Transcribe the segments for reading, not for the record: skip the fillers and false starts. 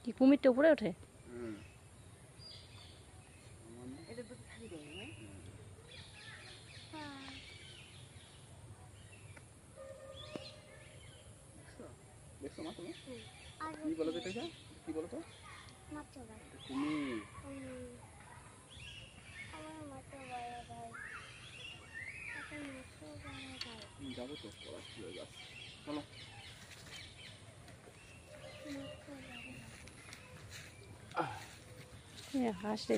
কি কুমিরটা উপরে ওঠে? দেখছো মা তুমি? কি বলো তো এটা? কি বলো তো? কুমির। যাবো তো চলো। হাঁস রে।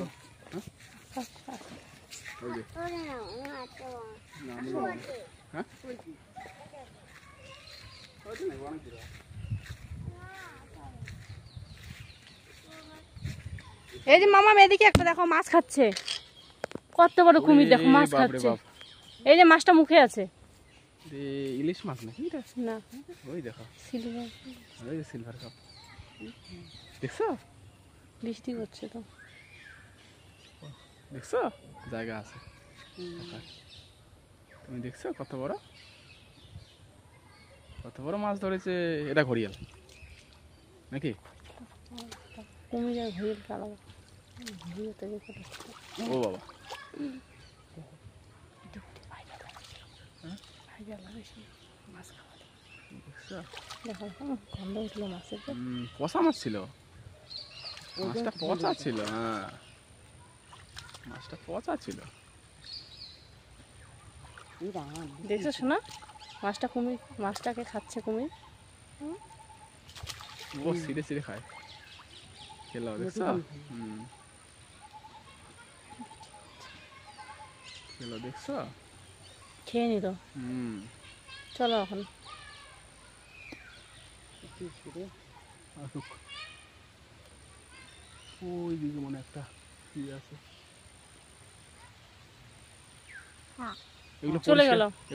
এই যে মামা এদিকে একটা দেখো মাছ খাচ্ছে, কত বড় কুমির দেখো মাছ খাচ্ছে। এই যে মাছটা মুখে আছে। ইলিশ মাছ নাকি এটা? না, ওই দেখো সিলভার। ওই সিলভার কাপ দেখছো? বৃষ্টি হচ্ছে তো, দেখছো জায়গা আছে। তুমি দেখছো কত বড় মাছ ধরেছে। এটা ঘড়িয়াল নাকি? কুমির আর ঘড়িয়াল আলাদা। ও বাবা, পচা মাছ ছিল। মাছটা পচা ছিল। হ্যাঁ, মাছটা পচা ছিল। দেখছো শোনা, মাছটা কুমির, মাছটাকে খাচ্ছে কুমির। ও সিরে সিরে খায়। খেলো দেখছো? খেলো দেখছো? খেয়ে নিল। চলো এখন আসুক। ওই দিকে মনে একটা কি আছে। চলে গেল।